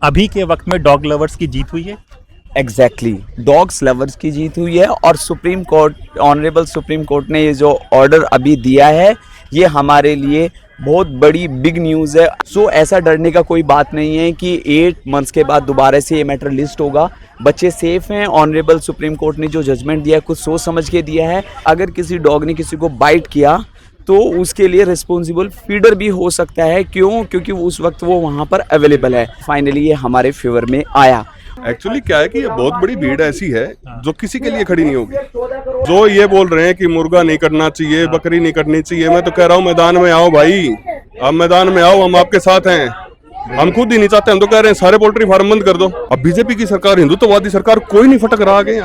अभी के वक्त में डॉग लवर्स की जीत हुई है? एग्जैक्टली डॉग्स लवर्स की जीत हुई है और supreme court, honourable supreme court ने ये जो ऑर्डर अभी दिया है ये हमारे लिए बहुत बड़ी बिग न्यूज़ है। सो ऐसा डरने का कोई बात नहीं है कि 8 मंथ्स के बाद दोबारा से ये मैटर लिस्ट होगा। बच्चे सेफ हैं। ऑनरेबल सुप्रीम कोर्ट ने जो जजमेंट दिया है कुछ सोच समझ के दिया है। अगर किसी डॉग ने किसी को बाइट किया तो उसके लिए रिस्पॉन्सिबल फीडर भी हो सकता है। क्यों? क्योंकि उस वक्त वो वहाँ पर अवेलेबल है। फाइनली ये हमारे फेवर में आया। एक्चुअली क्या है कि ये बहुत बड़ी भीड़ ऐसी है जो किसी के लिए खड़ी नहीं होगी। जो ये बोल रहे हैं कि मुर्गा नहीं करना चाहिए, बकरी नहीं करनी चाहिए, मैं तो कह रहा हूँ मैदान में आओ भाई, आप मैदान में आओ, हम आपके साथ हैं। हम खुद ही नहीं चाहते, हम तो कह रहे हैं सारे पोल्ट्री फार्म बंद कर दो। अब बीजेपी की सरकार, हिंदुत्ववादी सरकार, कोई नहीं फटक रहा आगे।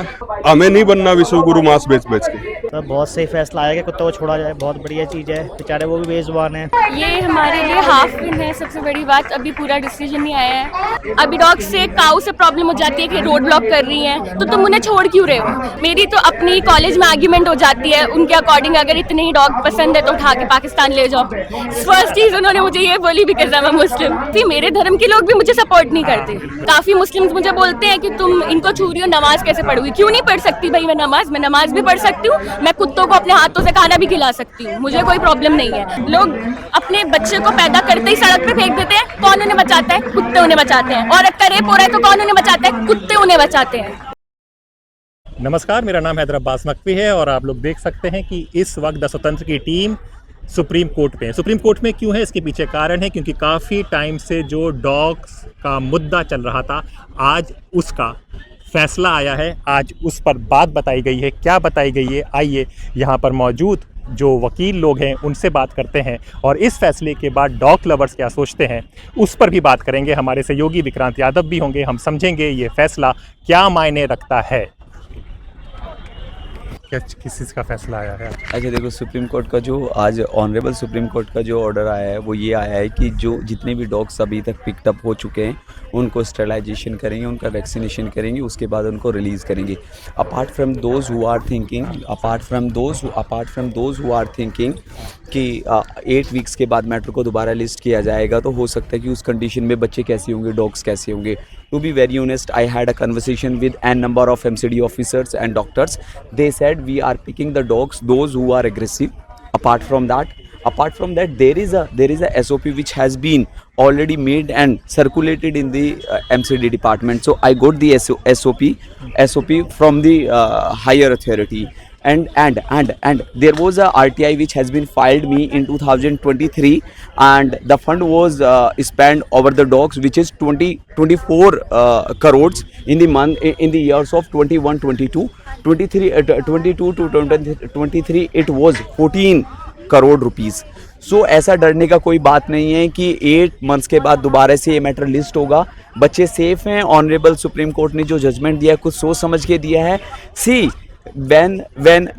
हमें नहीं बनना विश्व गुरु मांस बेच बेच के। तो बहुत सही फैसला आया कि कुत्तों को छोड़ा जाए, बहुत बढ़िया चीज़ है। बेचारे वो भी बेजुबान है। ये हमारे लिए हाफ विन है। सबसे बड़ी बात अभी पूरा डिसीजन नहीं आया है। अभी डॉग से काऊ से प्रॉब्लम हो जाती है कि रोड ब्लॉक कर रही हैं, तो तुम उन्हें छोड़ क्यों रहे हो? मेरी तो अपनी कॉलेज में आर्ग्यूमेंट हो जाती है उनके अकॉर्डिंग, अगर इतने ही डॉग पसंद है तो उठा के पाकिस्तान ले जाओ। फर्स्ट चीज उन्होंने मुझे ये बोली बिकॉज़ आई एम मुस्लिम थी। मेरे धर्म के लोग भी मुझे सपोर्ट नहीं करते। काफी मुस्लिम्स मुझे बोलते हैं कि तुम इनको छू रही हो, नमाज कैसे पढ़ोगी? क्यों नहीं पढ़ सकती भाई मैं नमाज भी पढ़ सकती हूँ। मैं कुत्तों को अपने हाथों से खाना भी खिला सकती हूँ, मुझे कोई प्रॉब्लम नहीं है। लोग अपने बच्चे को पैदा करते ही सड़क पे फेंक देते हैं, कौन उन्हें बचाता है? कुत्ते उन्हें बचाते हैं। औरत का रेप हो रहा है तो कौन उन्हें बचाता है? कुत्ते उन्हें बचाते हैं। नमस्कार, मेरा नाम हैदर अब्बास नकवी है और आप लोग देख सकते हैं कि इस वक्त द स्वतंत्र की टीम सुप्रीम कोर्ट पे है। सुप्रीम कोर्ट में क्यों है, इसके पीछे कारण है क्योंकि काफ़ी टाइम से जो डॉग्स का मुद्दा चल रहा था, आज उसका फैसला आया है। आज उस पर बात बताई गई है। क्या बताई गई है, आइए यहाँ पर मौजूद जो वकील लोग हैं उनसे बात करते हैं और इस फैसले के बाद डॉग लवर्स क्या सोचते हैं उस पर भी बात करेंगे। हमारे सहयोगी विक्रांत यादव भी होंगे। हम समझेंगे ये फैसला क्या मायने रखता है। किस चीज़ का फैसला आया है? अच्छा देखो, सुप्रीम कोर्ट का जो आज ऑनरेबल सुप्रीम कोर्ट का जो ऑर्डर आया है वो ये आया है कि जो जितने भी डॉग्स अभी तक पिकअप हो चुके हैं उनको स्टेरिलाइजेशन करेंगे, उनका वैक्सीनेशन करेंगे, उसके बाद उनको रिलीज़ करेंगे। Apart from those who are thinking कि 8 वीक्स के बाद मैटर को दोबारा लिस्ट किया जाएगा तो हो सकता है कि उस कंडीशन में बच्चे कैसे होंगे, डॉग्स कैसे होंगे। To be very honest, I had a conversation with an number of MCD officers and doctors. They said we are picking the dogs, those who are aggressive. Apart from that, there is a SOP which has been already made and circulated in the MCD department. So I got the SOP from the higher authority. And there was a RTI which has been filed me in 2023 and the fund was spent over the dogs, which is 24 crores in the years of 21-22. 22 to 23 it was 14 crore rupees. सो ऐसा डरने का कोई बात नहीं है कि 8 months के बाद दोबारा से ये मैटर लिस्ट होगा। बच्चे सेफ हैं। ऑनरेबल सुप्रीम कोर्ट ने जो जजमेंट दिया है कुछ सोच समझ के दिया है। सी when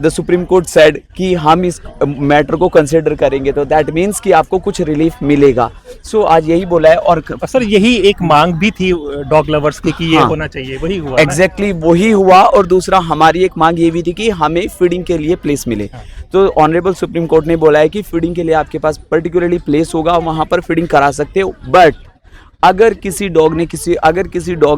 the Supreme Court said कि हम इस मैटर को कंसिडर करेंगे तो दैट मीन्स कि आपको कुछ रिलीफ मिलेगा। सो आज यही बोला है। और सर यही एक मांग भी थी डॉग लवर्स की कि ये होना चाहिए, वही हुआ। एग्जैक्टली वही हुआ। और दूसरा हमारी एक मांग ये भी थी कि हमें फीडिंग के लिए प्लेस मिले। तो ऑनरेबल सुप्रीम कोर्ट ने बोला है कि फीडिंग के लिए आपके पास पर्टिकुलरली प्लेस होगा, वहाँ पर फीडिंग करा सकते हो। बट अगर किसी डॉग ने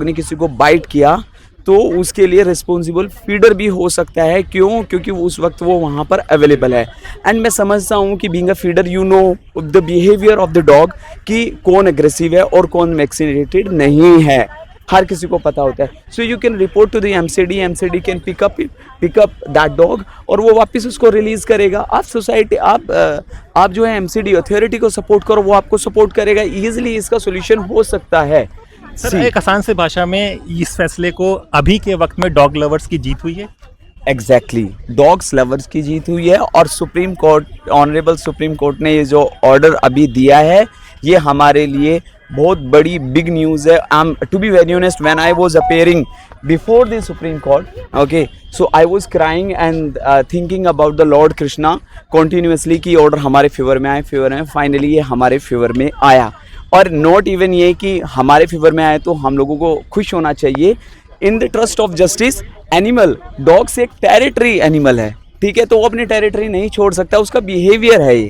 किसी को बाइट किया तो उसके लिए रिस्पॉन्सिबल फीडर भी हो सकता है। क्यों? क्योंकि उस वक्त वो वहाँ पर अवेलेबल है। एंड मैं समझता हूँ कि being a feeder you know the behaviour of the dog कि कौन एग्रेसिव है और कौन वैक्सीनेटेड नहीं है, हर किसी को पता होता है। So you can report to the MCD can pick up that dog और वो वापस उसको रिलीज़ करेगा। आप सोसाइटी आप जो है MCD अथॉरिटी को सपोर्ट करो, वो आपको सपोर्ट करेगा। ईजिली इसका सोल्यूशन हो सकता है। सर एक आसान से भाषा में इस फैसले को अभी के वक्त में डॉग लवर्स की जीत हुई है? एग्जैक्टली डॉग्स लवर्स की जीत हुई है और supreme court, honourable supreme court ने ये जो ऑर्डर अभी दिया है ये हमारे लिए बहुत बड़ी बिग न्यूज़ है। To be very honest, when I was appearing before the supreme court, okay, so I was crying and thinking about the lord Krishna continuously कि ऑर्डर हमारे फेवर में आए। फाइनली ये हमारे फेवर में आया। और नॉट इवन ये कि हमारे फेवर में आए तो हम लोगों को खुश होना चाहिए। In the trust of justice, animal, dogs एक टेरिटरी एनिमल है, ठीक है, तो वो अपनी टेरिटरी नहीं छोड़ सकता, उसका बिहेवियर है ये।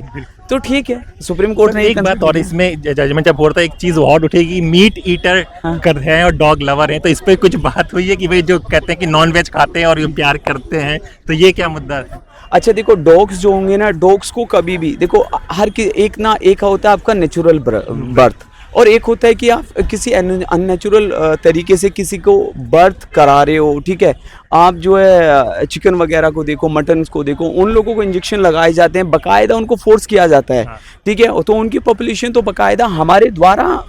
तो ठीक है, सुप्रीम कोर्ट ने एक बात और, इसमें जजमेंट जब होता है एक चीज और उठेगी, मीट ईटर कर हैं और डॉग लवर हैं, तो इस पे कुछ बात हुई है कि भाई जो कहते हैं कि नॉन वेज खाते हैं और ये प्यार करते हैं, तो ये क्या मुद्दा है? अच्छा देखो, डॉग्स जो होंगे ना, डॉग्स को कभी भी देखो, एक होता है आपका नेचुरल बर्थ, और एक होता है कि आप किसी अननेचुरल तरीके से किसी को बर्थ करा रहे हो, ठीक है। आप जो है चिकन वगैरह को देखो, मटन को देखो, उन लोगों को इंजेक्शन लगाए जाते हैं, बाकायदा उनको फोर्स किया जाता है, ठीक है। तो उनकी पॉपुलेशन तो बाकायदा हमारे द्वारा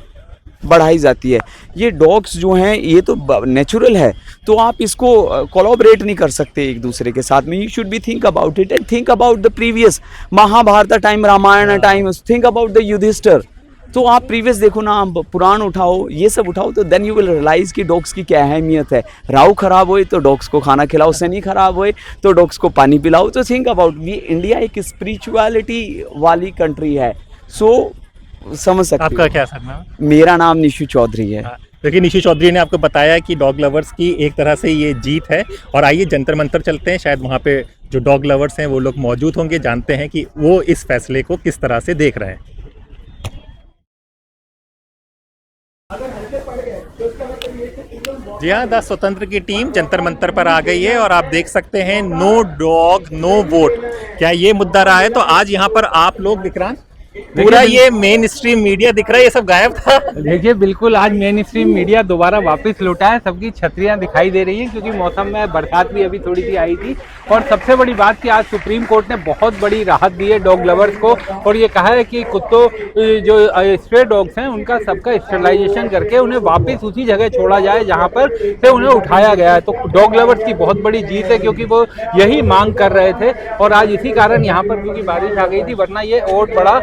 बढ़ाई जाती है। ये डॉग्स जो हैं ये तो नेचुरल है, तो आप इसको कोलैबोरेट नहीं कर सकते एक दूसरे के साथ में। You should be think about it and think about the previous Mahabharata time, Ramayana time, think about the Yudhishthira. तो आप प्रीवियस देखो ना, आप पुराण उठाओ, ये सब उठाओ, तो देन यू विल रियलाइज कि डॉग्स की क्या अहमियत है। राव खराब होए तो डॉग्स को खाना खिलाओ, सनी खराब होए तो डॉग्स को पानी पिलाओ। तो थिंक अबाउट, ये इंडिया एक स्पिरिचुअलिटी वाली कंट्री है, सो समझ सकते। आपका क्या सरनाम? मेरा नाम निशु चौधरी है। देखिए, निशु चौधरी ने आपको बताया कि डॉग लवर्स की एक तरह से ये जीत है। और आइए जंतर मंतर चलते हैं, शायद वहाँ पे जो डॉग लवर्स हैं वो लोग मौजूद होंगे, जानते हैं कि वो इस फैसले को किस तरह से देख रहे हैं। जी हाँ, द स्वतंत्र की टीम जंतर मंतर पर आ गई है और आप देख सकते हैं नो डॉग नो वोट, क्या ये मुद्दा रहा है? तो आज यहाँ पर आप लोग, विक्रांत, पूरा ये मेन स्ट्रीम मीडिया दिख रहा है, ये सब गायब था। देखिए बिल्कुल, आज मेन स्ट्रीम मीडिया दोबारा वापस लौटा है, सबकी छतरियां दिखाई दे रही हैं क्योंकि मौसम में बरसात भी अभी थोड़ी सी आई थी। और सबसे बड़ी बात कि आज सुप्रीम कोर्ट ने बहुत बड़ी राहत दी है डॉग लवर्स को, और ये कहा है कि कुत्तों जो स्ट्रे डॉग्स हैं उनका सबका स्टरलाइजेशन करके उन्हें वापस उसी जगह छोड़ा जाए जहाँ पर से उन्हें उठाया गया है। तो डॉग लवर्स की बहुत बड़ी जीत है क्योंकि वो यही मांग कर रहे थे, और आज इसी कारण यहाँ पर क्योंकि बारिश आ गई थी, वरना ये और बड़ा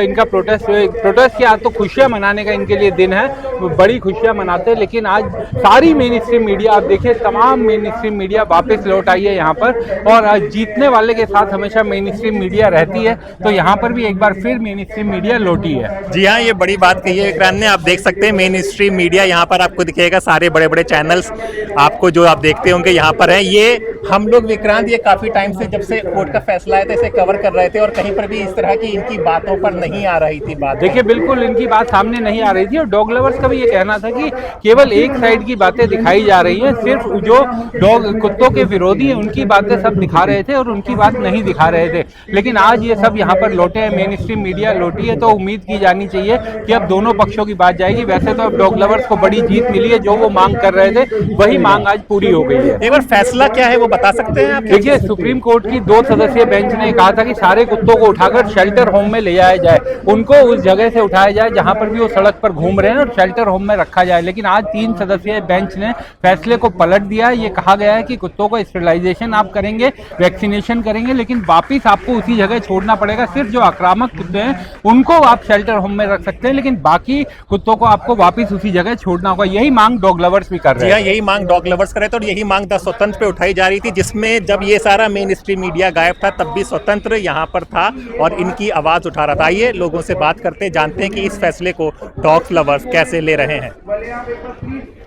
इनका प्रोटेस्ट की आज तो खुशियां मनाने का इनके लिए दिन है, बड़ी खुशियां मनाते हैं। लेकिन आज सारी मेन स्ट्रीम मीडिया, आप देखिए तमाम मेन स्ट्रीम मीडिया वापस लौट आई है यहाँ पर, और आज जीतने वाले के साथ हमेशा मेन स्ट्रीम मीडिया रहती है, तो यहाँ पर भी एक बार फिर मेन स्ट्रीम मीडिया लौटी है। जी हाँ, ये बड़ी बात कही है विक्रांत ने। आप देख सकते हैं मेन स्ट्रीम मीडिया यहाँ पर आपको दिखेगा, सारे बड़े बड़े चैनल्स आपको जो आप देखते होंगे यहाँ पर है। ये हम लोग, विक्रांत, ये काफी टाइम से जब से कोर्ट का फैसला आया था इसे कवर कर रहे थे, और कहीं पर भी इस तरह की इनकी बातों पर नहीं आ रही थी बात। देखिए बिल्कुल इनकी बात सामने नहीं आ रही थी, और डॉग लवर्स का भी ये कहना था कि केवल एक साइड की बातें दिखाई जा रही हैं, सिर्फ जो डॉग कुत्तों के विरोधी हैं उनकी बातें सब दिखा रहे थे और उनकी बात नहीं दिखा रहे थे। लेकिन आज ये सब यहाँ पर लौटे हैं, मेन स्ट्रीम मीडिया लौटी है, तो उम्मीद की जानी चाहिए कि अब दोनों पक्षों की बात जाएगी। वैसे तो अब डॉग लवर्स को बड़ी जीत मिली है, जो वो मांग कर रहे थे वही मांग आज पूरी हो गई है। एक बार फैसला क्या है वो बता सकते हैं आप? देखिए, सुप्रीम कोर्ट की 2 सदस्यीय बेंच ने कहा था कि सारे कुत्तों को उठाकर शेल्टर होम में ले जाया जाए, उनको उस जगह से उठाया जाए जहां पर भी वो सड़क पर घूम रहे हैं और शेल्टर होम में रखा जाए। लेकिन आज 3 सदस्यीय बेंच ने फैसले को पलट दिया। ये कहा गया है कि कुत्तों का स्टरलाइजेशन आप करेंगे, वैक्सीनेशन करेंगे, लेकिन वापिस आपको उसी जगह छोड़ना पड़ेगा। सिर्फ जो आक्रामक कुत्ते हैं उनको आप शेल्टर होम में रख सकते हैं, लेकिन बाकी कुत्तों को आपको वापिस उसी जगह छोड़ना होगा। यही मांग डॉग लवर्स भी कर रहे हैं। यही मांग डॉग लवर्स कर रहे थे, और यही मांग द स्वतंत्र पे उठाई जा रही थी, जिसमें जब ये सारा मेन स्ट्रीम मीडिया गायब था तब भी स्वतंत्र यहाँ पर था और इनकी आवाज उठा रहा था। आइए लोगों से बात करते हैं, जानते हैं कि इस फैसले को डॉग लवर्स कैसे ले रहे हैं।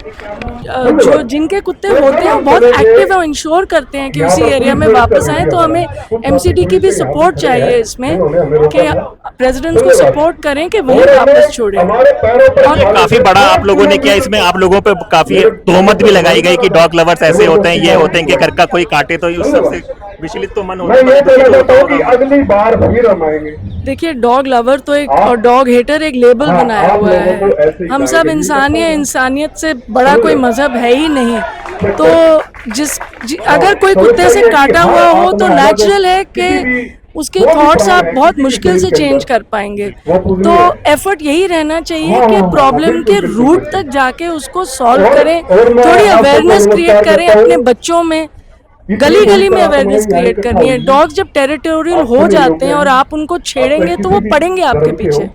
जो जिनके कुत्ते होते हैं वो बहुत एक्टिव है, इंश्योर करते हैं कि उसी एरिया में वापस आए। तो हमें एमसीडी की भी सपोर्ट चाहिए इसमें, कि प्रेसिडेंट्स को सपोर्ट करें कि वहीं वापस छोड़ें। और काफी बड़ा आप लोगों ने किया, इसमें आप लोगों पे काफी तोहमत भी लगाई गई कि डॉग लवर्स ऐसे होते हैं, ये होते हैं कि घर का कोई काटे तो उस सबसे विचलित तो मन होता है। अगली बार वही रमाएंगे। देखिए, डॉग लवर तो एक और डॉग हेटर एक लेबल बनाया हुआ है। हम सब इंसान हैं, इंसानियत से बड़ा कोई मजहब है ही नहीं। तो अगर कोई कुत्ते से काटा हुआ हो तो नेचुरल है कि उसके थॉट्स आप बहुत मुश्किल से चेंज कर पाएंगे। तो एफर्ट यही रहना चाहिए कि प्रॉब्लम के रूट तक जाके उसको सॉल्व करें, थोड़ी अवेयरनेस क्रिएट करें अपने बच्चों में, गली गली में अवेयरनेस क्रिएट करनी है। डॉग्स जब टेरिटोरियल हो जाते हैं और आप उनको छेड़ेंगे तो वो पड़ेंगे आपके पीछे।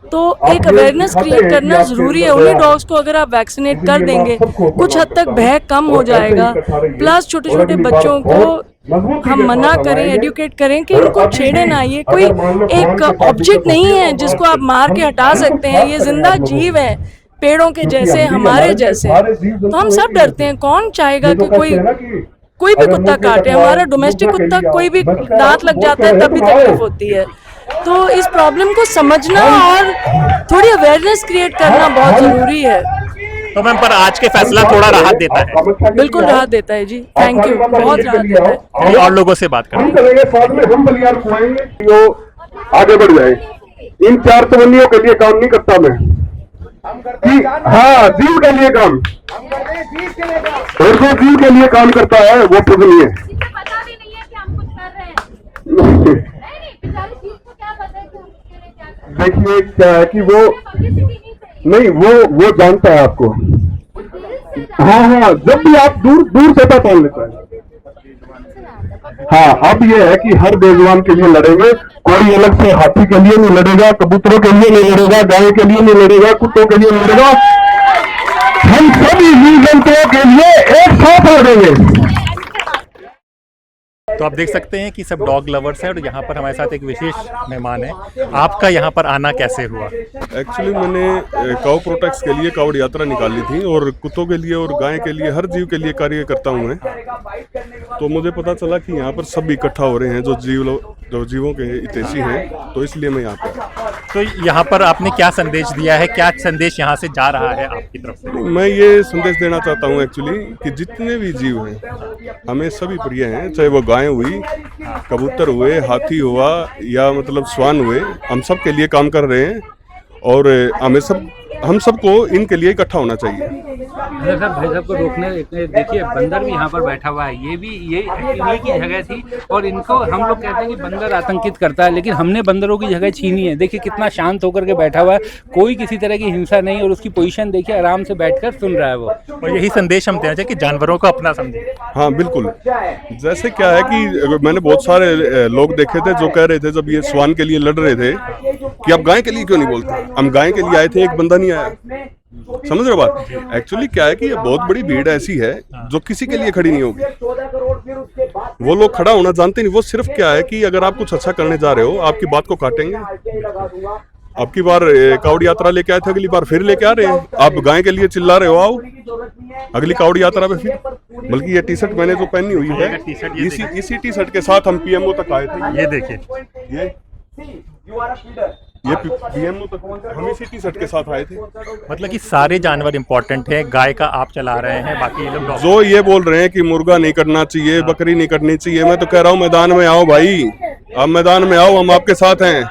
तो एक अवेयरनेस क्रिएट करना जरूरी है। उन्हीं डॉग्स को अगर आप वैक्सीनेट कर देंगे कुछ हद तक भय कम हो जाएगा। प्लस छोटे छोटे बच्चों को हम मना करें, एडुकेट करें कि इनको छेड़े ना। ये कोई एक ऑब्जेक्ट नहीं है जिसको आप मार के हटा सकते हैं, ये जिंदा जीव है, पेड़ों के जैसे, हमारे जैसे। तो हम सब डरते हैं, कौन चाहेगा कि कोई भी कुत्ता काटे। हमारा डोमेस्टिक कुत्ता कोई भी दांत लग जाता है तब भी तकलीफ होती है। तो इस प्रॉब्लम को समझना और थोड़ी अवेयरनेस क्रिएट करना बहुत जरूरी है। तो मैम पर आज के फैसला थोड़ा राहत देता है। बिल्कुल राहत देता है जी, थैंक यू, बहुत राहत देता है। चलिए और लोगों से बात करें। हम चलेंगे साथ में, हम बलियार खुआएंगे कि वो आगे बढ़ जाए। इन 4 चवन्नियों के लिए काम नहीं करता मैं, कि हाँ जीव के लिए काम, और जो जीव के लिए काम करता है वो पूजनीय है। पता भी नहीं है कि हम कुछ कर रहे हैं। नहीं बेचारे चीज को क्या पता है कि हम उसके लिए क्या कर रहे हैं। देखिए क्या है कि वो नहीं, वो जानता है आपको। हाँ, जब भी आप दूर से पहचान लेता है। हाँ, अब ये है कि हर बेजुबान के लिए लड़ेंगे, कोई अलग से हाथी के लिए नहीं लड़ेगा, कबूतरों के लिए नहीं लड़ेगा, गाय के लिए नहीं लड़ेगा, कुत्तों के लिए नहीं लड़ेगा। हम सभी जीव जंतुओं के लिए एक साथ लड़ेंगे। तो आप देख सकते हैं कि सब डॉग लवर्स हैं और यहाँ पर हमारे साथ एक विशेष मेहमान है। आपका यहाँ पर आना कैसे हुआ? एक्चुअली मैंने काउ प्रोटेक्ट्स के लिए कावड़ यात्रा निकाली थी और कुत्तों के लिए और गाय के लिए, हर जीव के लिए कार्य करता हूँ मैं। तो मुझे पता चला कि यहाँ पर सब इकट्ठा हो रहे हैं जो जीवों के हितैषी हैं, तो इसलिए मैं यहाँ पर। तो यहाँ पर आपने क्या संदेश दिया है, क्या संदेश यहाँ से जा रहा है आपकी तरफ से? मैं ये संदेश देना चाहता हूँ एक्चुअली कि जितने भी जीव हैं हमें सभी प्रिय हैं, चाहे वो गाय हुई, कबूतर हुए, हाथी हुआ या मतलब स्वान हुए, हम सब के लिए काम कर रहे हैं और हम सबको इनके लिए इकट्ठा होना चाहिए। भाई साहब को रोकने देखिए बंदर भी यहाँ पर बैठा हुआ है, ये इन्हीं की जगह थी और इनको हम लोग कहते हैं कि बंदर आतंकित करता है, लेकिन हमने बंदरों की जगह छीनी है। देखिए कितना शांत होकर के बैठा हुआ है, कोई किसी तरह की हिंसा नहीं और उसकी पोजीशन देखिए, आराम से बैठकर सुन रहा है वो। और यही संदेश हम देना चाहिए कि जानवरों को अपना समझे। हाँ बिल्कुल, जैसे क्या है कि मैंने बहुत सारे लोग देखे थे जो कह रहे थे जब ये स्वान के लिए लड़ रहे थे कि आप गाय के लिए क्यों नहीं बोलते, हम गाय के लिए आए थे, एक बंदा नहीं आया। समझ रहे हो बात? एक्चुअली क्या है कि ये बहुत बड़ी भीड़ ऐसी है जो किसी के लिए खड़ी नहीं होगी। वो लोग खड़ा होना जानते नहीं, वो सिर्फ क्या है कि अगर आप कुछ अच्छा करने जा रहे हो आपकी बात को काटेंगे। आपकी बार कावड़ यात्रा लेके आए थे, अगली बार फिर लेके आ रहे हैं। आप गाय के लिए चिल्ला रहे हो, आओ अगली कावड़ यात्रा पे फिर। बल्कि ये टी शर्ट मैंने जो पहनी हुई है, इसी टी शर्ट के साथ हम पीएमओ तक आए थे। ये देखिए, ये पीएमओ तक हम इसी टी शर्ट के साथ आए थे। मतलब कि सारे जानवर इंपॉर्टेंट है। गाय का आप चला रहे हैं, बाकी ये लोग जो ये बोल रहे हैं कि मुर्गा नहीं करना चाहिए, बकरी नहीं करनी चाहिए, मैं तो कह रहा हूँ मैदान में आओ भाई, आप मैदान में आओ, हम आपके साथ हैं।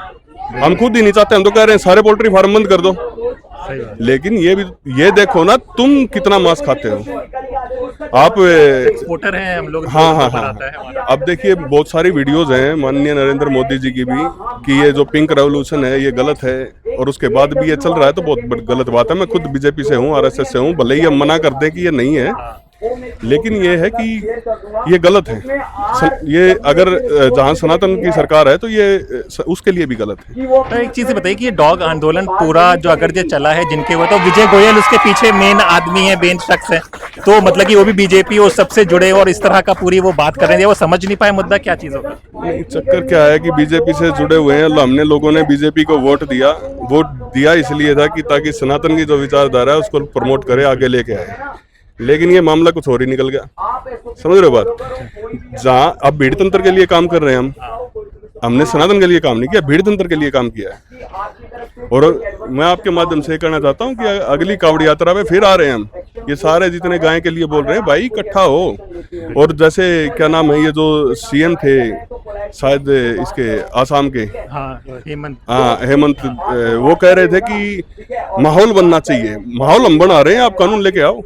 हम खुद ही नहीं चाहते, हम तो कह रहे हैं सारे पोल्ट्री फार्म बंद कर दो। लेकिन ये देखो ना, तुम कितना मांस खाते हो, आप एक्सपोर्टर हैं हम लोग। हाँ। अब देखिए बहुत सारी वीडियोज हैं माननीय नरेंद्र मोदी जी की भी कि ये जो पिंक रेवोल्यूशन है ये गलत है, और उसके बाद भी ये चल रहा है तो बहुत गलत बात है। मैं खुद बीजेपी से हूँ, आरएसएस से हूँ, भले ही हम मना कर दें कि ये नहीं है, लेकिन ये है कि ये गलत है। ये अगर जहाँ सनातन की सरकार है तो ये उसके लिए भी गलत है। तो एक चीज़ बताइए कि ये डॉग आंदोलन पूरा जो अगर ये चला है जिनके वो, तो विजय गोयल उसके पीछे मेन आदमी है, मेन शख्स है, तो मतलब कि वो भी बीजेपी और सबसे जुड़े और इस तरह का पूरी वो बात कर रहे हैं, वो समझ नहीं पाए मुद्दा क्या चीज़ होगा। नहीं, चक्कर क्या है कि बीजेपी से जुड़े हुए हैं, हमने लोगों ने बीजेपी को वोट दिया इसलिए था कि ताकि सनातन की जो विचारधारा है उसको प्रमोट करे, आगे लेके आए। लेकिन ये मामला कुछ और ही निकल गया। समझ रहे हो बात? जहाँ अब भीड़ तंत्र के लिए काम कर रहे हैं हमने सनातन के लिए काम नहीं किया, भीड़ तंत्र के लिए काम किया है। और मैं आपके माध्यम से कहना चाहता हूँ कि अगली कावड़ यात्रा पे फिर आ रहे हैं हम, ये सारे जितने गाय के लिए बोल रहे हैं भाई इकट्ठा हो। और जैसे क्या नाम है, ये जो सीएम थे शायद इसके आसाम के, हेमंत, वो कह रहे थे कि माहौल बनना चाहिए। माहौल हम बना रहे हैं, आप कानून लेके आओ।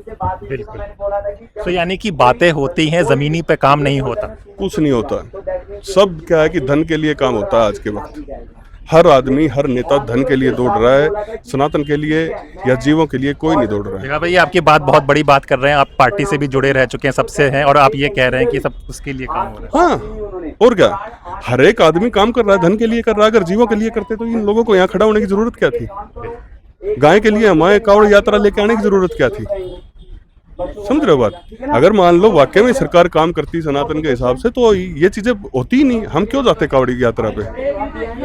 बिल्कुल। तो यानी कि बातें होती हैं, जमीनी पे काम नहीं होता। कुछ नहीं होता, सब क्या है कि धन के लिए काम होता है। आज के वक्त हर आदमी, हर नेता धन के लिए दौड़ रहा है, सनातन के लिए या जीवों के लिए कोई नहीं दौड़ रहा है। भाई आपकी बात बहुत बड़ी बात कर रहे हैं, आप पार्टी से भी जुड़े रह चुके हैं, सबसे हैं, और आप ये कह रहे हैं कि सब उसके लिए काम हो रहा है। हाँ, और क्या, हर एक आदमी काम कर रहा है, धन के लिए कर रहा है। अगर जीवों के लिए करते तो इन लोगों को यहाँ खड़ा होने की जरूरत क्या थी? गाय के लिए हमारे कावड़ यात्रा लेके आने की जरूरत क्या थी? समझ रहे हो बात? अगर मान लो वाकई में सरकार काम करती सनातन के हिसाब से तो ये चीजें होती ही नहीं। हम क्यों जाते कावड़ की यात्रा पे,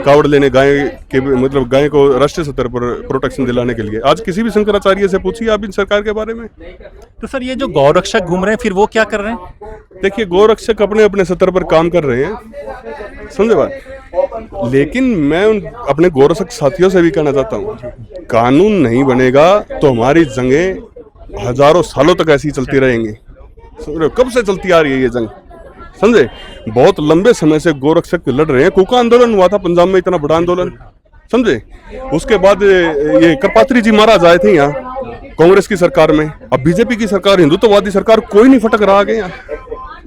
कावड़ लेने गाय के, मतलब गाय को राष्ट्रीय स्तर पर प्रोटेक्शन दिलाने के लिए? आज किसी भी शंकराचार्य से पूछिए आप इन सरकार के बारे में। तो सर ये जो गौरक्षक घूम रहे हैं फिर वो क्या कर रहे हैं? देखिए गौरक्षक अपने अपने स्तर पर काम कर रहे हैं, समझे बात? लेकिन मैं उन अपने गोरक्षक साथियों से भी कहना चाहता हूँ, कानून नहीं बनेगा तो हमारी जंगें हजारों सालों तक ऐसी चलती रहेंगी। समझ रहे हो? कब से चलती आ रही है ये जंग, समझे? बहुत लंबे समय से गोरक्षक लड़ रहे हैं। कुका आंदोलन हुआ था पंजाब में, इतना बड़ा आंदोलन, समझे? उसके बाद ये करपात्री जी महाराज आए थे यहाँ कांग्रेस की सरकार में। अब बीजेपी की सरकार, हिंदुत्ववादी सरकार, कोई नहीं फटक रहा आगे यहाँ।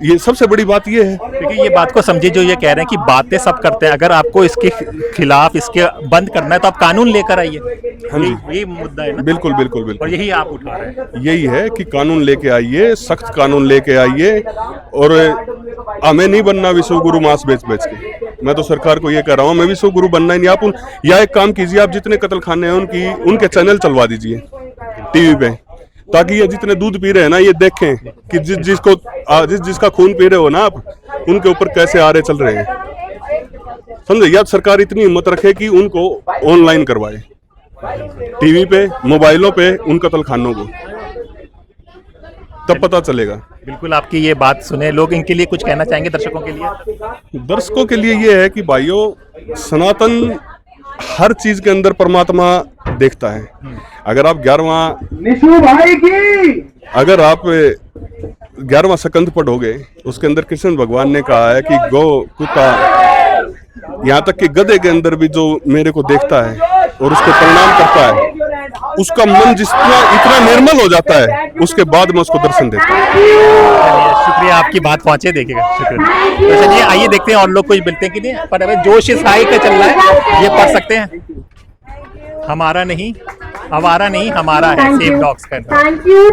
ये सबसे बड़ी बात ये है। देखिए ये बात को समझिए, जो ये कह रहे हैं कि बातें सब करते हैं, अगर आपको इसके खिलाफ इसके बंद करना है तो आप कानून लेकर आइए। हाँ जी, यही मुद्दा है ना। बिल्कुल बिल्कुल और बिल्कुल, यही आप उठा रहे हैं। यही है कि कानून लेके आइए, सख्त कानून लेके आइए। और हमें नहीं बनना विश्व गुरु मांस बेच बेच के। मैं तो सरकार को ये कह रहा हूँ, मैं विश्व गुरु बनना ही नहीं। आप या एक काम कीजिए, आप जितने कत्ल खाने हैं उनके चैनल चलवा दीजिए टीवी पे, ताकि ये जितने दूध पी रहे हैं ना, ये देखें कि जिसका खून पी रहे हो ना आप, उनके ऊपर कैसे आरे चल रहे हैं, समझे? या सरकार इतनी हिम्मत रखे कि उनको ऑनलाइन करवाए, टीवी पे, मोबाइलों पे उन कत्ल खानों को, तब पता चलेगा। बिल्कुल आपकी ये बात सुने लोग। इनके लिए कुछ कहना चाहेंगे दर्शकों के लिए? दर्शकों के लिए ये है कि भाइयों, सनातन हर चीज के अंदर परमात्मा देखता है। अगर आप 11वां स्कंद पढ़ोगे, उसके अंदर कृष्ण भगवान ने कहा है कि गौ, कुत्ता, यहाँ तक कि गधे के अंदर भी जो मेरे को देखता है और उसको प्रणाम करता है, उसका मन इतना निर्मल हो जाता है, उसके बाद मैं उसको दर्शन देता हूँ। शुक्रिया, आपकी बात पहुंचे, देखिएगा, शुक्रिया। तो चलिए आइए देखते हैं और लोग कुछ मिलते हैं कि नहीं। पर अभी जोश इस हाई का चल रहा है, ये पढ़ सकते हैं। हमारा नहीं, हमारा नहीं, हमारा है, सेव डॉग्स का। थैंक यू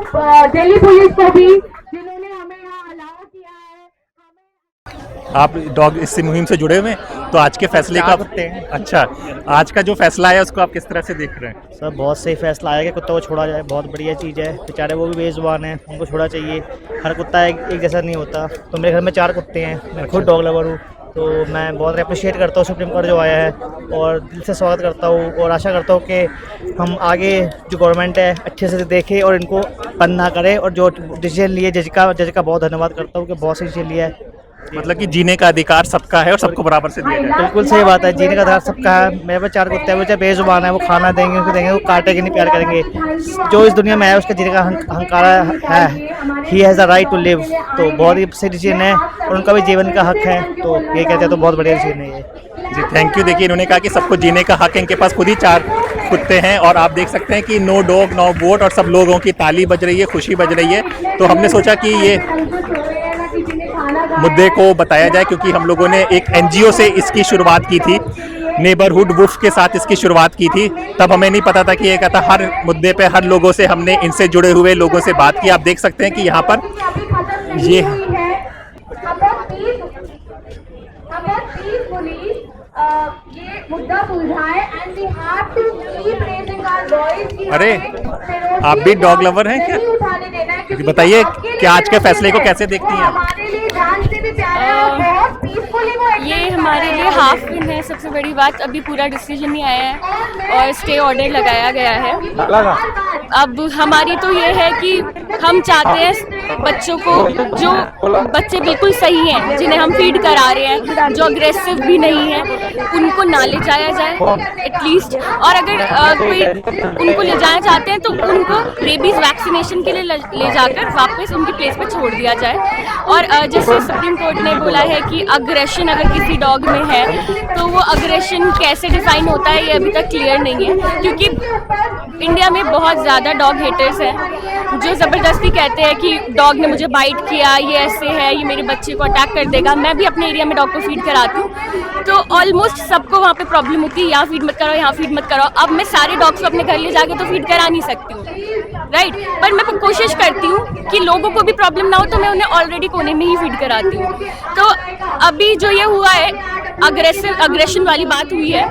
दिल्ली पुलिस को भी, जिन्होंने हमें यहाँ अलाउ किया है। आप डॉग इस मुहिम से जुड़े हुए हैं, तो आज के फैसले का अच्छा, आज का जो फैसला है उसको आप किस तरह से देख रहे हैं? सर बहुत सही फैसला आया कि कुत्तों को छोड़ा जाए, बहुत बढ़िया चीज़ है। बेचारे वो भी बेजुबान हैं, उनको छोड़ा चाहिए। हर कुत्ता एक जैसा नहीं होता। तो मेरे घर में 4 कुत्ते हैं, मैं खुद डॉग लवर हूँ, तो मैं बहुत अप्रिशिएट करता हूँ सुप्रीम कोर्ट जो आया है, और दिल से स्वागत करता हूँ और आशा करता हूँ कि हम आगे जो गवर्नमेंट है अच्छे से देखे और इनको बंद ना करे। और जो डिसीजन लिए जज का बहुत धन्यवाद करता हूँ कि बहुत सही डिसीजन लिया है। मतलब कि जीने का अधिकार सबका है और सबको बराबर से दिया जाए। बिल्कुल सही बात है, जीने का अधिकार सबका है। मेरे पास 4 कुत्ते हैं, मुझे बेजुबान है, वो खाना देंगे, उनको देंगे, वो काटेंगे नहीं, प्यार करेंगे। जो इस दुनिया में है उसका जीने का हंकार है, he has the right to live. तो बहुत ही सही डिसीजन है और उनका भी जीवन का हक है, तो ये कहते हैं तो बहुत बढ़िया डिसीजन है ये जी। Thank you. देखिए इन्होंने कहा कि सबको जीने का हक है, इनके पास खुद ही 4 कुत्ते हैं और आप देख सकते हैं कि नो डॉग नो वोट, और सब लोगों की ताली बज रही है, खुशी बज रही है। तो हमने सोचा कि ये मुद्दे को बताया जाए, क्योंकि हम लोगों ने एक एनजीओ से इसकी शुरुआत की थी, नेबरहुड वुल्फ के साथ इसकी शुरुआत की थी। तब हमें नहीं पता था कि ये कहता, हर मुद्दे पे हर लोगों से हमने इनसे जुड़े हुए लोगों से बात की। आप देख सकते हैं कि यहाँ पर ये मुद्दा सुलझाए and we have to keep raising our voice. अरे आप भी डॉग लवर हैं क्या? बताइए कि आज के फैसले को कैसे देखती हैं आप? ये हमारे लिए हाफ विन है। सबसे बड़ी बात, अभी पूरा डिसीजन नहीं आया है और स्टे ऑर्डर लगाया गया है। अब हमारी तो ये है कि हम चाहते हैं बच्चों को, जो बच्चे बिल्कुल सही हैं, जिन्हें हम फीड करा रहे हैं, जो अग्रेसिव भी नहीं है, उनको ना ले जाया जाए एटलीस्ट। और अगर कोई उनको ले जाना चाहते हैं तो उनको रेबीज वैक्सीनेशन के लिए ले जाकर वापस उनकी प्लेस पे छोड़ दिया जाए। और जैसे सुप्रीम कोर्ट ने बोला है कि अग्रेशन अगर किसी डॉग में है तो वो अग्रेशन कैसे डिफाइन होता है, ये अभी तक क्लियर नहीं है, क्योंकि इंडिया में बहुत ज़्यादा डॉग हेटर्स हैं जो ज़बरदस्ती कहते हैं कि डॉग ने मुझे बाइट किया, ये ऐसे है, ये मेरे बच्चे को अटैक कर देगा। मैं भी अपने एरिया में डॉग को फीड कराती हूँ, तो ऑलमोस्ट सबको वहाँ पे प्रॉब्लम होती है, यहाँ फीड मत करो, यहाँ फीड मत करो। अब मैं सारे डॉग्स को अपने घर ले जाके तो फीड करा नहीं सकती हूँ, राइट? पर मैं कोशिश करती हूँ कि लोगों को भी प्रॉब्लम ना हो, तो मैं उन्हें ऑलरेडी कोने में ही फीड कराती हूँ। तो अभी जो ये हुआ है, अग्रेशन वाली बात हुई है,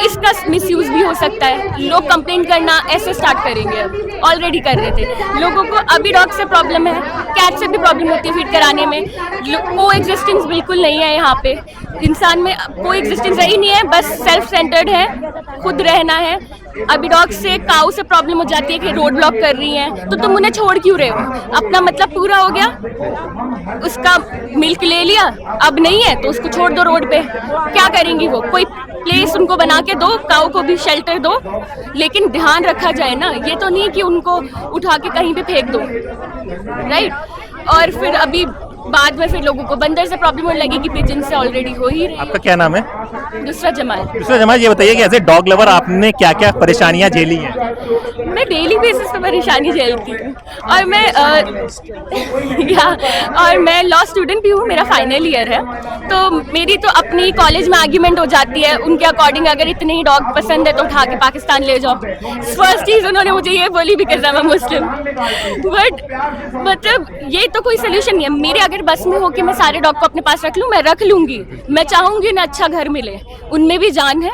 इसका मिसयूज भी हो सकता है। लोग कंप्लेंट करना ऐसे स्टार्ट करेंगे, ऑलरेडी कर रहे थे। लोगों को अभी डॉग से प्रॉब्लम है, कैट से भी प्रॉब्लम होती है फीड कराने में। को एग्जिस्टेंस बिल्कुल नहीं है यहाँ पे, इंसान में कोई एग्जिस्टेंस ही नहीं है, बस सेल्फ सेंटर्ड है, खुद रहना है। अभी डॉग से काऊ से प्रॉब्लम हो जाती है कि रोड ब्लॉक कर रही हैं, तो तुम उन्हें छोड़ क्यों रहे हो? अपना मतलब पूरा हो गया, उसका मिल्क ले लिया, अब नहीं है तो उसको छोड़ दो रोड पे। क्या करेंगी वो? कोई प्लेस उनको बना के दो, काऊ को भी शेल्टर दो, लेकिन ध्यान रखा जाए ना। ये तो नहीं कि उनको उठा के कहीं भी फेंक दो, राइट? और फिर अभी बाद में फिर लोगों को बंदर से प्रॉब्लम होने लगी कि पिजन से ऑलरेडी हो ही रही। आपका क्या नाम है? दूसरा जमाल। दूसरा जमाल, ये बताइए कि एज ए डॉग लवर आपने क्या क्या परेशानियां झेली हैं? मैं डेली बेसिस पे परेशानी झेलती हूँ और मैं लॉ स्टूडेंट भी हूँ, मेरा फाइनल ईयर है। तो मेरी तो अपनी कॉलेज में आर्ग्यूमेंट हो जाती है उनके अकॉर्डिंग, अगर इतने ही डॉग पसंद है तो उठा के पाकिस्तान ले जाओ। फर्स्ट चीज़ उन्होंने मुझे ये बोली because I am Muslim, but मतलब ये तो कोई सोल्यूशन नहीं है। मेरे अगर बस में हो कि मैं सारे डॉग को अपने पास रख लूँ, मैं रख लूँगी। मैं चाहूँगी ना अच्छा घर मिले, उनमें भी जान है,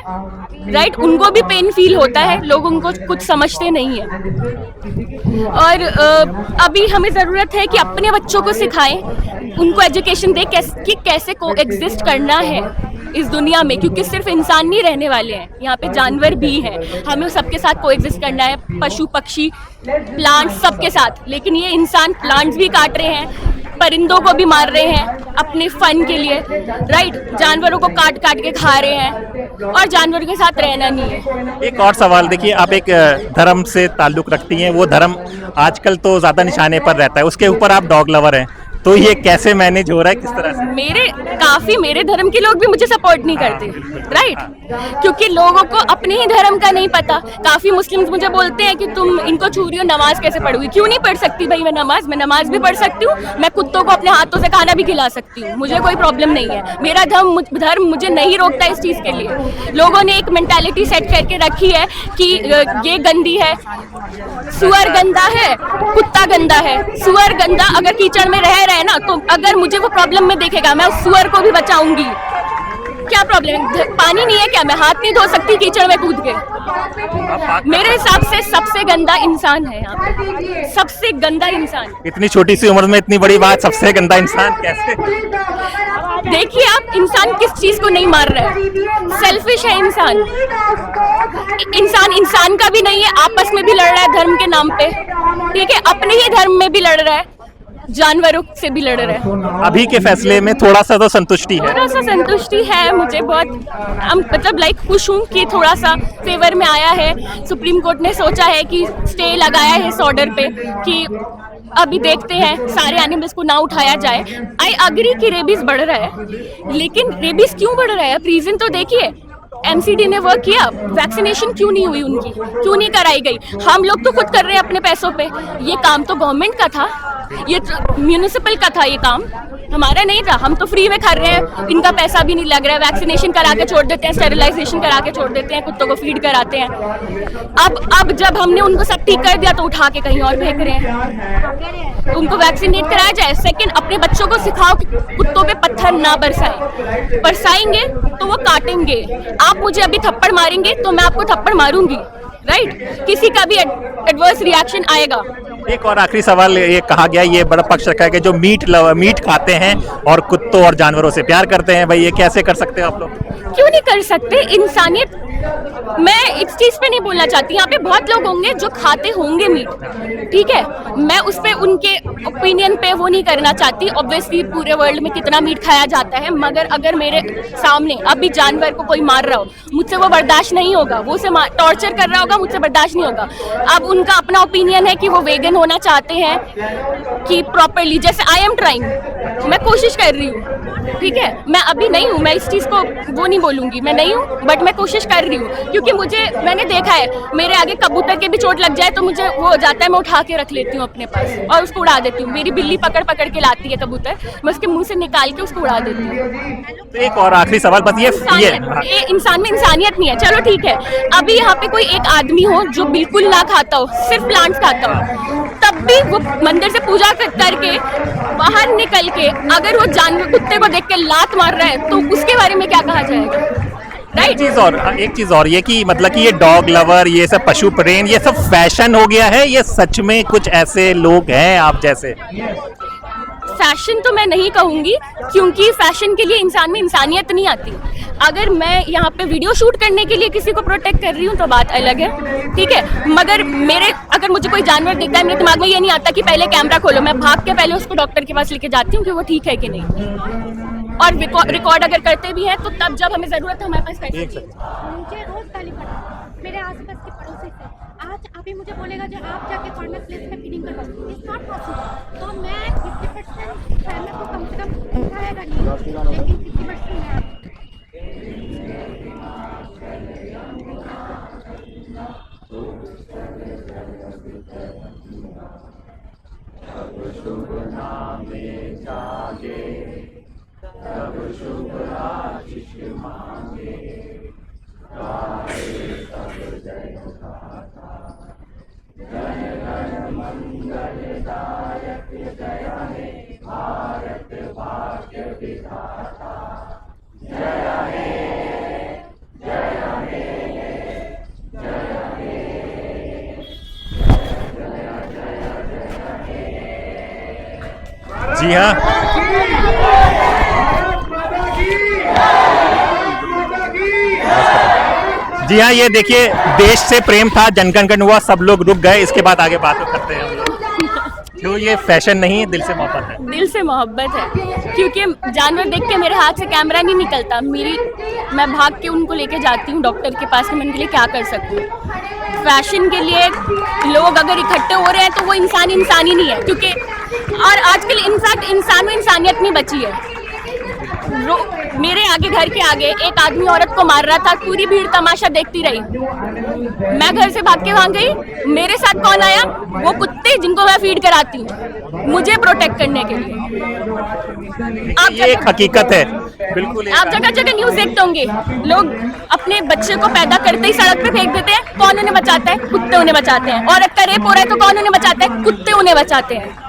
राइट? उनको भी पेन फील होता है, लोग उनको कुछ समझते नहीं है। और अभी हमें ज़रूरत है कि अपने बच्चों को सिखाएं, उनको एजुकेशन दें कि कैसे को एग्जिस्ट करना है इस दुनिया में, क्योंकि सिर्फ इंसान नहीं रहने वाले हैं, यहाँ पे जानवर भी हैं। हमें सबके साथ को एग्जिस्ट करना है, पशु पक्षी प्लांट्स सबके साथ। लेकिन ये इंसान प्लांट्स भी काट रहे हैं, परिंदों को भी मार रहे हैं अपने फन के लिए, राइट? जानवरों को काट काट के खा रहे हैं और जानवरों के साथ रहना नहीं है। एक और सवाल, देखिए आप एक धर्म से ताल्लुक़ रखती हैं, वो धर्म आजकल तो ज़्यादा निशाने पर रहता है, उसके ऊपर आप डॉग लवर हैं, तो ये कैसे मैनेज हो रहा है, किस तरह से? मेरे धर्म के लोग भी मुझे सपोर्ट नहीं करते, राइट? क्योंकि लोगों को अपने ही धर्म का नहीं पता। काफ़ी मुस्लिम्स मुझे बोलते हैं कि तुम इनको छू रही हो, नमाज कैसे पढ़ोगी? क्यों नहीं पढ़ सकती भाई मैं नमाज भी पढ़ सकती हूँ, मैं कुत्तों को अपने हाथों से खाना भी खिला सकती हूँ, मुझे कोई प्रॉब्लम नहीं है। मेरा धर्म मुझे नहीं रोकता इस चीज़ के लिए। लोगों ने एक मेंटालिटी सेट करके रखी है कि ये गंदी है, सुअर गंदा है, कुत्ता गंदा है। सुअर गंदा अगर कीचड़ में रह रहे हैं ना, तो अगर मुझे वो प्रॉब्लम में देखेगा, मैं उस सुअर को भी बचाऊंगी। क्या प्रॉब्लम है? पानी नहीं है क्या? मैं हाथ नहीं धो सकती कीचड़ में कूद के? मेरे हिसाब से सबसे गंदा इंसान है यहाँ पे, सबसे गंदा इंसान। इतनी छोटी सी उम्र में इतनी बड़ी बात, सबसे गंदा इंसान कैसे? देखिए आप, इंसान किस चीज को नहीं मार रहा है? सेल्फिश है इंसान। इंसान का भी नहीं है, आपस में भी लड़ रहा है धर्म के नाम पे, ठीक है? अपने ही धर्म में भी लड़ रहा है, जानवरों से भी लड़ रहे हैं। अभी के फैसले में थोड़ा सा तो संतुष्टि है? थोड़ा सा संतुष्टि है मुझे, बहुत मतलब खुश हूँ कि थोड़ा सा फेवर में आया है। सुप्रीम कोर्ट ने सोचा है कि स्टे लगाया है इस ऑर्डर पे कि अभी देखते हैं सारे एनिमल्स को ना उठाया जाए। आई अग्री कि रेबीज बढ़ रहा है, लेकिन रेबीज क्यों बढ़ रहा है? अब रीजन तो देखिए, एमसीडी ने वर्क किया, वैक्सीनेशन क्यों नहीं हुई उनकी, क्यों नहीं कराई गई? हम लोग तो खुद कर रहे हैं अपने पैसों पे। ये काम तो गवर्नमेंट का था, ये म्यूनिसिपल का था, ये काम हमारा नहीं था। हम तो फ्री में कर रहे हैं, इनका पैसा भी नहीं लग रहा है। वैक्सीनेशन करा के छोड़ देते हैं, स्टेरिलाइजेशन करा के छोड़ देते हैं, कुत्तों को फीड कराते हैं। अब जब हमने उनको सब ठीक कर दिया तो उठा के कहीं और फेंक रहे हैं। उनको वैक्सीनेट कराया जाए। सेकंड, अपने बच्चों को सिखाओ कि कुत्तों पे पत्थर ना बरसाएंगे तो वो काटेंगे। आप मुझे अभी थप्पड़ मारेंगे तो मैं आपको थप्पड़ मारूंगी, राइट? किसी का भी एडवर्स रिएक्शन आएगा। एक और आखिरी सवाल, ये कहा गया, ये बड़ा पक्ष रखा है कि जो मीट खाते हैं और कुत्तों और जानवरों से प्यार करते हैं, भाई ये कैसे कर सकते हो आप लोग? क्यों नहीं कर सकते? इंसानियत, मैं इस चीज पे नहीं बोलना चाहती। यहाँ पे बहुत लोग होंगे जो खाते होंगे मीट, ठीक है? मैं उस पे उनके ओपिनियन पे वो नहीं करना चाहती। ऑब्वियसली पूरे वर्ल्ड में कितना मीट खाया जाता है, मगर अगर मेरे सामने अभी जानवर को कोई मार रहा हो, मुझसे वो बर्दाश्त नहीं होगा। वो उसे टॉर्चर कर रहा होगा, मुझसे बर्दाश्त नहीं होगा। अब उनका अपना ओपिनियन है कि वो वेगन होना चाहते हैं कि प्रॉपरली, जैसे आई एम ट्राइंग, मैं कोशिश कर रही हूँ, ठीक है? मैं अभी नहीं हूँ, मैं इस चीज़ को वो नहीं बोलूँगी, मैं नहीं हूँ, बट मैं कोशिश कर रही हूँ। क्योंकि मैंने देखा है, मेरे आगे कबूतर के भी चोट लग जाए तो मुझे वो हो जाता है, मैं उठा के रख लेती हूँ अपने पास और उसको उड़ा देती हूँ। मेरी बिल्ली पकड़ के लाती है कबूतर, मैं उसके मुंह से निकाल के उसको उड़ा देती हूँ। तो एक और आखिरी सवाल, बस ये इंसान में इंसानियत नहीं है। चलो ठीक है, अभी यहाँ पे कोई एक आदमी हो जो बिल्कुल ना खाता हो, सिर्फ प्लांट्स खाता हो, तब भी वो मंदिर से पूजा करके बाहर निकल के अगर वो जानवर कुत्ते को देख के लात मार रहा है तो उसके बारे में क्या कहा जाएगा, राइट? एक चीज और ये कि मतलब कि ये डॉग लवर, ये सब पशु प्रेम, ये सब फैशन हो गया है, ये सच में कुछ ऐसे लोग हैं आप जैसे? फैशन तो मैं नहीं कहूँगी, क्योंकि फैशन के लिए इंसान में इंसानियत नहीं आती। अगर मैं यहाँ पे वीडियो शूट करने के लिए किसी को प्रोटेक्ट कर रही हूँ तो बात अलग है, ठीक है। मगर अगर मुझे कोई जानवर दिखता है, मेरे दिमाग में ये नहीं आता कि पहले कैमरा खोलो, मैं भाग के पहले उसको डॉक्टर के पास लेके जाती हूँ कि वो ठीक है कि नहीं। और रिकॉर्ड अगर करते भी हैं तो तब जब हमें जरूरत है हमारे पास पैसे। मुझे रोज गाली पड़ती, मेरे आसपास के पड़ोसी से आज अभी मुझे बोलेगा जो आप जाके कॉर्नर प्लेस में फीडिंग करवाओ, इट्स नॉट पॉसिबल। तो मैं 50% फैमिली को कम से कम उठाएगा नहीं, लेकिन 50% मैं जी हाँ, जी हाँ, ये देखिए देश से प्रेम था, जनगण गण हुआ, सब लोग रुक गए। इसके बाद आगे बात करते हैं हम लोग। क्यों ये फैशन नहीं है, दिल से मोहब्बत है? दिल से मोहब्बत है, क्योंकि जानवर देख के मेरे हाथ से कैमरा नहीं निकलता। मैं भाग के उनको लेके जाती हूँ डॉक्टर के पास कि मैं उनके लिए क्या कर सकूँ। फैशन के लिए लोग अगर इकट्ठे हो रहे हैं तो वो इंसान ही नहीं है, क्योंकि और आजकल इनफैक्ट इंसान में इंसानियत नहीं बची है। मेरे आगे, घर के आगे एक आदमी औरत को मार रहा था, पूरी भीड़ तमाशा देखती रही। मैं घर से भाग के वहां गई, मेरे साथ कौन आया? वो कुत्ते जिनको मैं फीड कराती हूँ, मुझे प्रोटेक्ट करने के लिए। ये एक हकीकत है, बिल्कुल। आप जगह जगह न्यूज देखते होंगे, लोग अपने बच्चे को पैदा करते ही सड़क पे फेंक देते हैं। कौन उन्हें बचाता है? कुत्ते उन्हें बचाते हैं। औरत का रेप हो रहा है तो कौन उन्हें बचाता है? कुत्ते उन्हें बचाते हैं।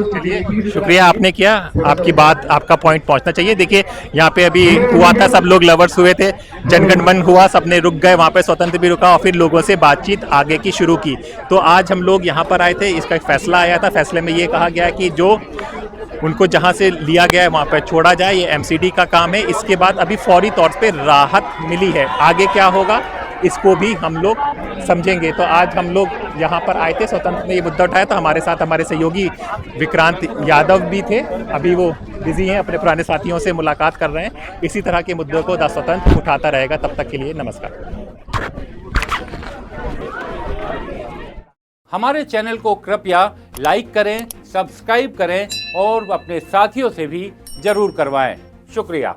चलिए, शुक्रिया आपने किया, आपकी बात, आपका पॉइंट पहुंचना चाहिए। देखिए यहाँ पे अभी हुआ था, सब लोग लवर्स हुए थे, जनगण मन हुआ, सबने रुक गए, वहाँ पे स्वतंत्र भी रुका और फिर लोगों से बातचीत आगे की शुरू की। तो आज हम लोग यहाँ पर आए थे, इसका एक फैसला आया था। फैसले में ये कहा गया कि जो उनको जहाँ से लिया गया है वहाँ पर छोड़ा जाए, ये एमसीडी का काम है। इसके बाद अभी फौरी तौर पे राहत मिली है, आगे क्या होगा इसको भी हम लोग समझेंगे। तो आज हम लोग यहाँ पर आए थे, स्वतंत्र ने ये मुद्दा उठाया, तो हमारे साथ हमारे सहयोगी विक्रांत यादव भी थे। अभी वो बिजी हैं, अपने पुराने साथियों से मुलाकात कर रहे हैं। इसी तरह के मुद्दों को द स्वतंत्र उठाता रहेगा। तब तक के लिए नमस्कार। हमारे चैनल को कृपया लाइक करें, सब्सक्राइब करें और अपने साथियों से भी जरूर करवाएं। शुक्रिया।